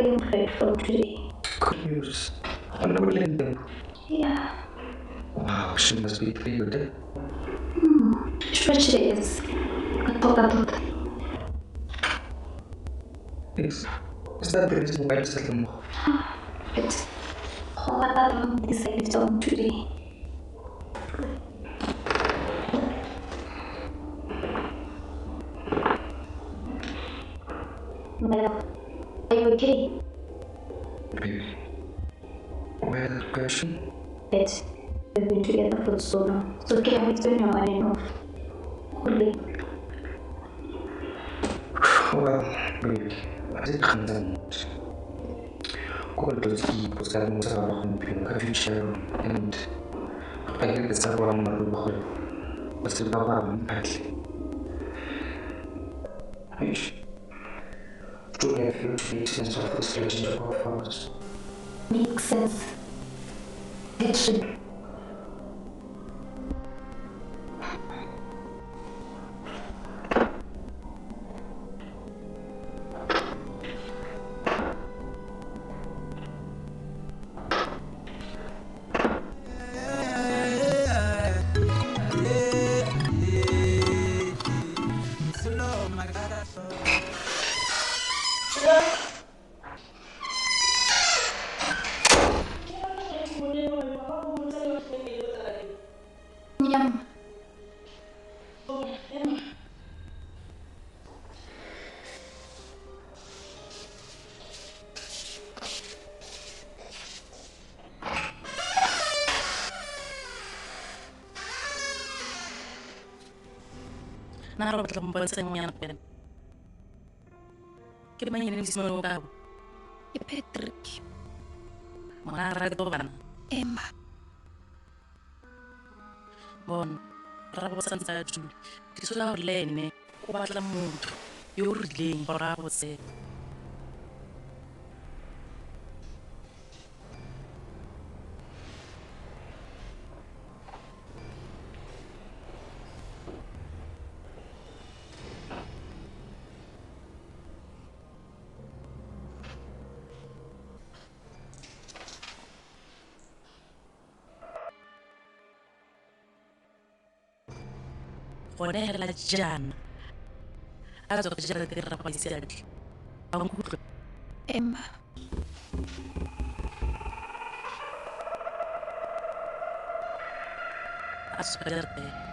clean break from today. Good news. I'm not willing to. Yeah. Wow, she must be pretty good. Especially is Katoka. Is that the reason why it's like more? But Katoka decided on today. Mel, are you okay? Baby. Why that question? But we've been together for so long. So okay, I'm explaining your mind enough. Only. Well, baby, I did come كل تزكي وسلام وسلام بينك في شيء and I get the سبب من البخل بس البابا من أكلي عيش truly I feel to make sense of this relationship of ours. Makes sense. It should. Naroon lang ba sa mga anak yan? Kaya ba yung inisip mo ka? Patrick. Mga ragdo ka na. Emma. Bon, raposan sa Julie. Kiso na orlene, kubat lang mundo. Yorling, rapose. Ponela Jan. Azo que já tem rapaziada. Ang kulo. Emma. Asperte.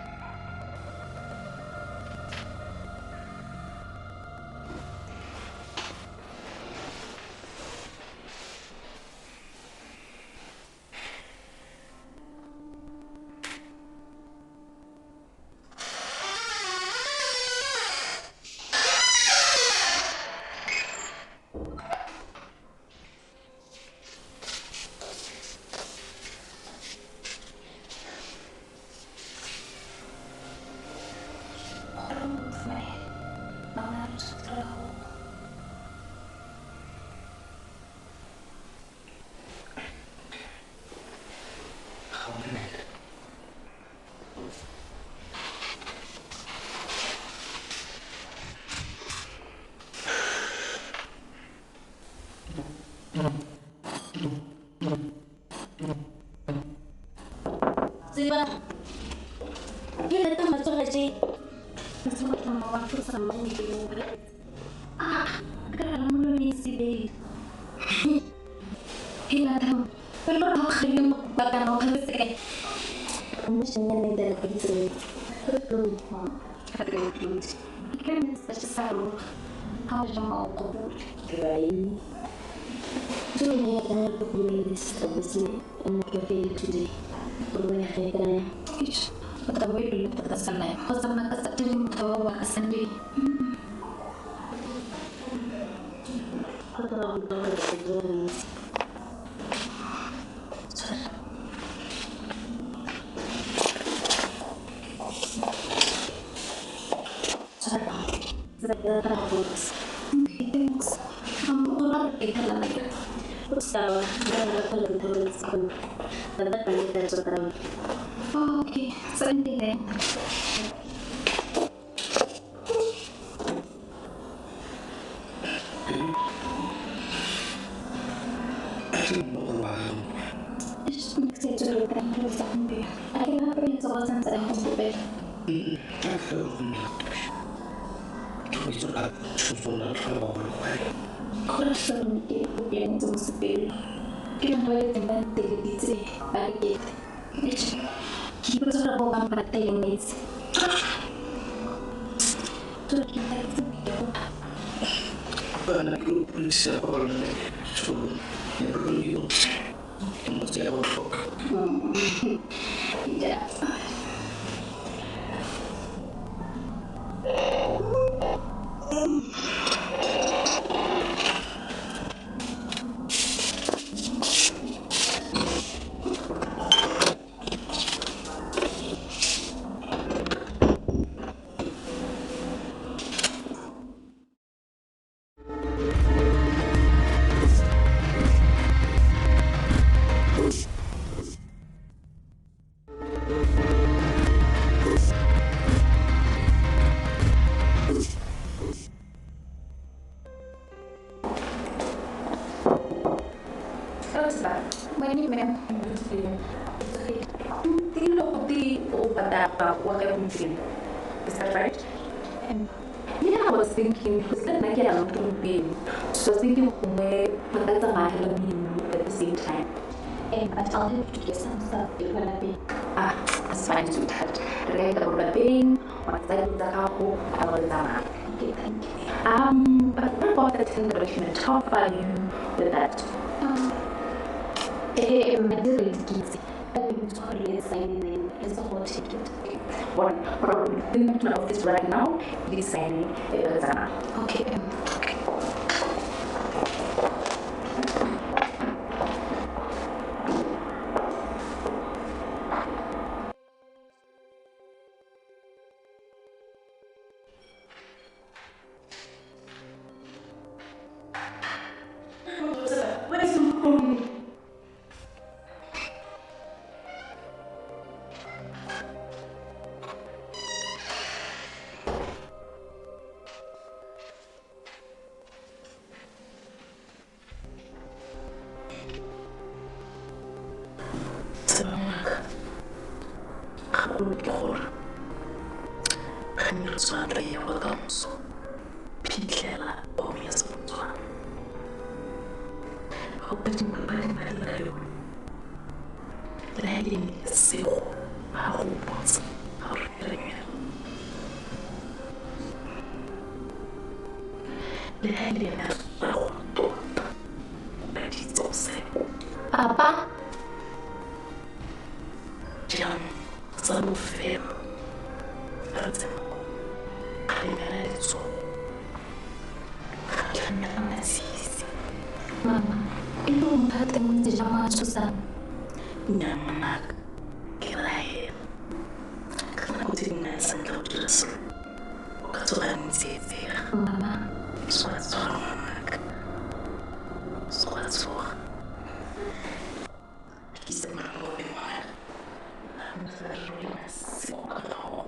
Siapa? Dia datang masuk aja. Masuk sama waktu sama gitu. Karena mulai si deh. Hila tahu. Perlu tahu kalian bakal orang sekali. Kamu senang dengan lagi sih. Perlu. Kata itu. Kan pasti salah. Kamu jangan mau kabur. Right. Tuh ini ada problem di sini. Mau kerja today. Berbanyak kaitannya. Ketahui dulu batasannya. Kau sama kesatuan membawa sendiri. Kau terlalu banyak kerjaan. Saya terus. Thanks. Kamu orang kita lagi. Terus kalau kita terus Tanda kita sekarang. Oh, okay. Sendiri deh. Ich bin nicht so gut, dann muss ich sagen, ich habe jetzt sowas an seinem Computer. Coração que o bem do espelho. Que não vai ter mais de dizer para que pessoa boa para ter um mês. Tudo que está aqui. Anak itu polisi apa suruh yang perlu mesti awal fok. Ya. Ini memang tidak pada waktu mungkin. Is that right? Yeah, I was thinking because then I get a lot of pain. So I was thinking but that's a matter of at the same time. But I'll have to get some stuff if you're gonna be. That's fine, sweetheart. Related about the pain, once I do the couple, I will done. Okay, thank you. But what about the tender document? How far are you with that? Material is easy. I think it's already signing is the whole ticket. What probably in the office right now, he's signing a okay. Papa? John, selalu fair. Mama, itu memperhatikan sejama susah. Nyaman, kirain. Karena aku jadi ngerasa kau jelas. Katuan sih. Mama. Suatu. Kita mau bagaimana? Masih masih kalau.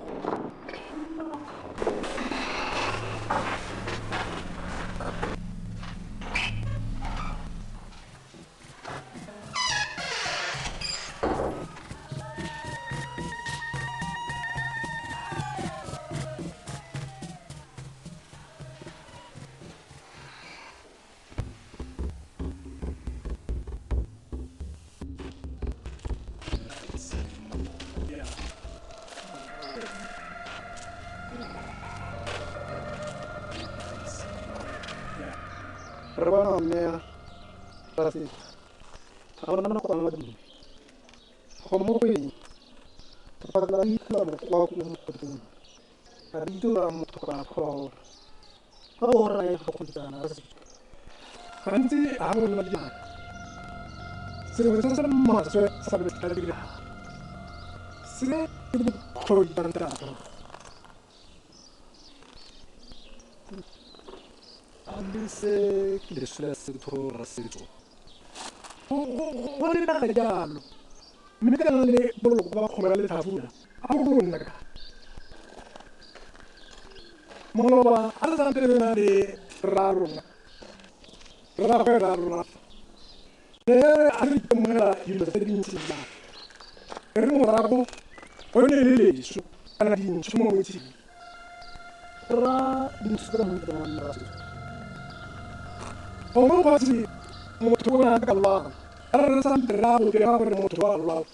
Hermano, me así. Ahora no puedo hablar. Como fui, para la isla me puedo contar. Para ir a un trabajo. Ahora ya no puedo contar. Antes hago la vida. Se me hace más saber estar bien. Se me puede contar. Anche che le sue torre si giù. Vuole andare già. Mi dà le bollo come le tavole. Augurna. Molo alla tante le raro. Raro. a re itemogela dilo tse dintsi jang e re morago o ne le leso kana dintsho mo motseng ra dintsho tsa mo teng ra se o mo kwatsi motho o na ka lwana re sa ntra go dira gore motho wa lwana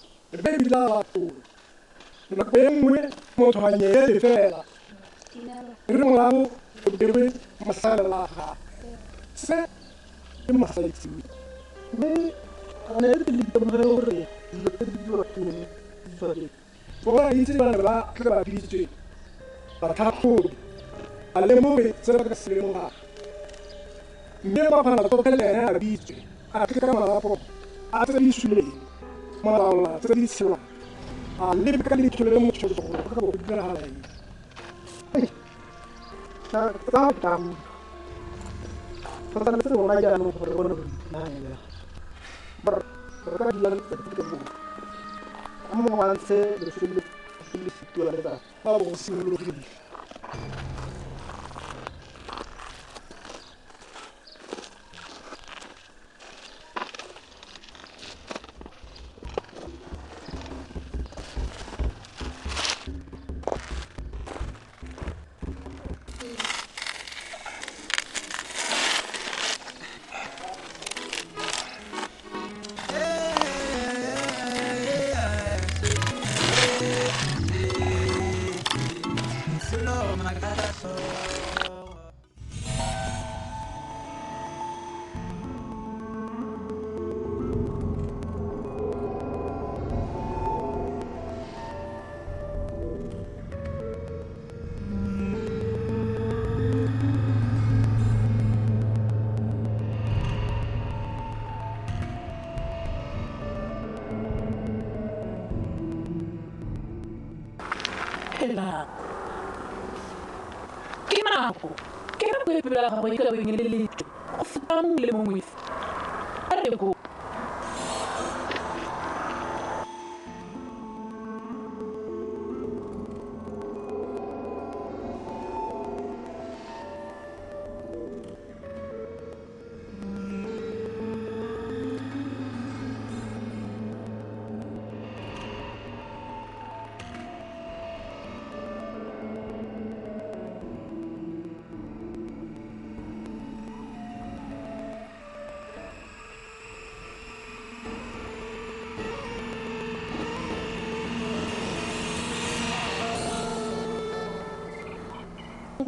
be bila la tu na ko engwe motho a nyele fela re morago o debe masala la ga se ke masaitsi mme a ne le ditemogelo gore dilo tse di dira ke ne di tshwane bona itse ba ba tla ba bitse ba tlhakodi a lemoge se ba ka se lemoga mme ba phana to kele a bitse a tla ka malapo a tse di shule malaola tse di sela a le ka le tshole mo tsholo go ka go dira hala yi ta tam Pertanyaan itu orang aja anu berkono nah ya berkata di dalam itu kamu avanse di situ ada apa sih dulu ini Hela Kimako Kimako e pela ga go ikela go ngeleletso go feta mongwe le mongwe a re go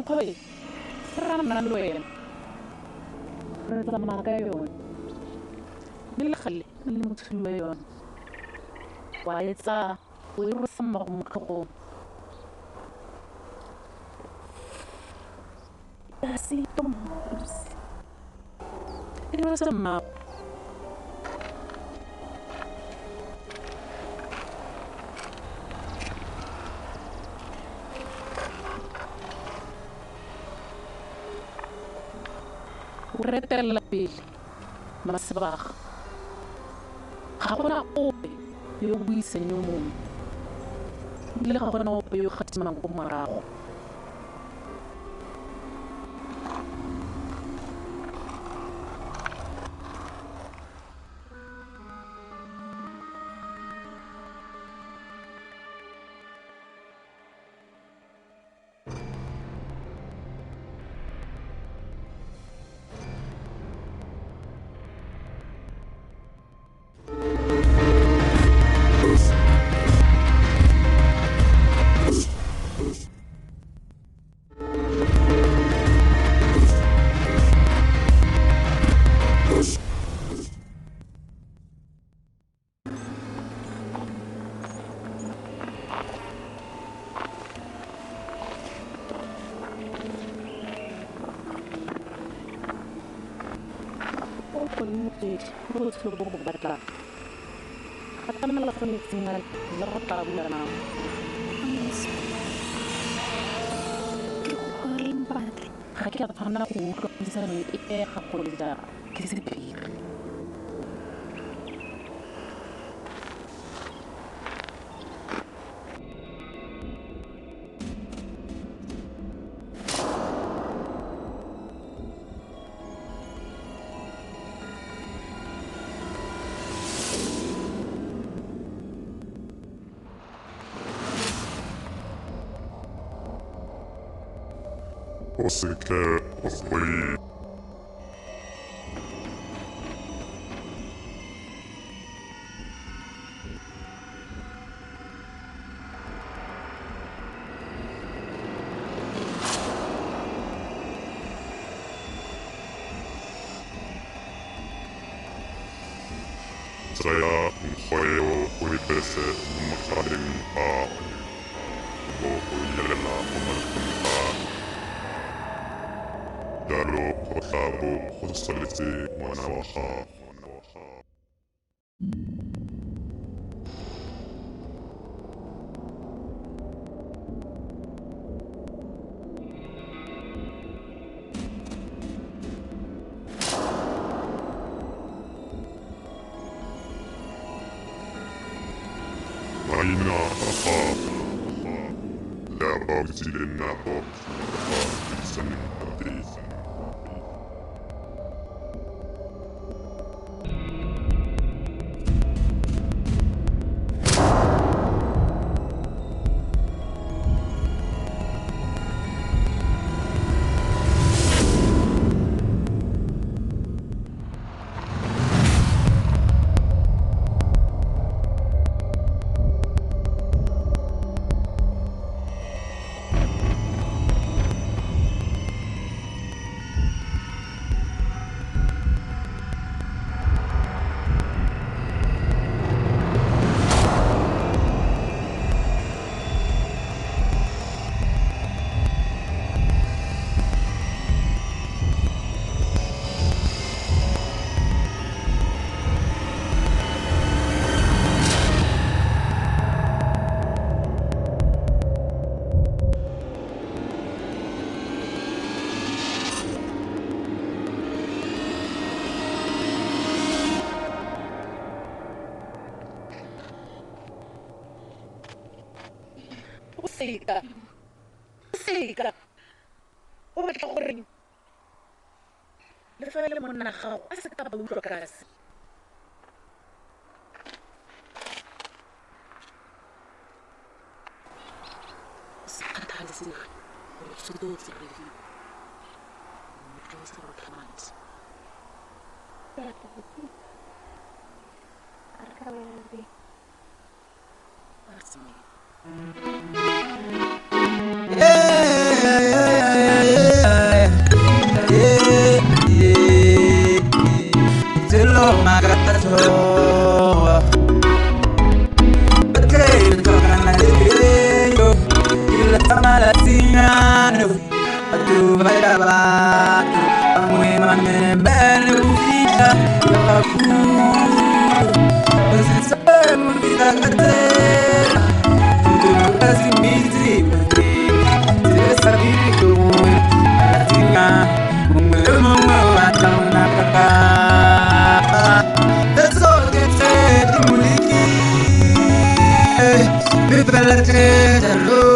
Hoy, ramnan loyen. Reza magayon. Nilkhali, nilimutsuloyon. Waitsa, wirusam makumkako. Asi tomus. Wirusam mak. Retel la pele masebag ga gona ope yo buiseng yo mongwe le ga gona ope yo kgatimang ko morago batla kata mala fami singal la kota bulan Kaki kata pernah aku bisa nih aku bisa kisi pikir Oseke Oswei. Saya mengkoyo uripese makaring pa o uyalela umarkumpa daro kotabo kosalite manawaha. Aina apa labag silin na po sa nipati. Seka. O batla gore le fele monna gago a se ka ba utlwa kasi. Sakhathale sina. O sudutse le. Mutlosa rothamanti. Arkawe. Asmi. People are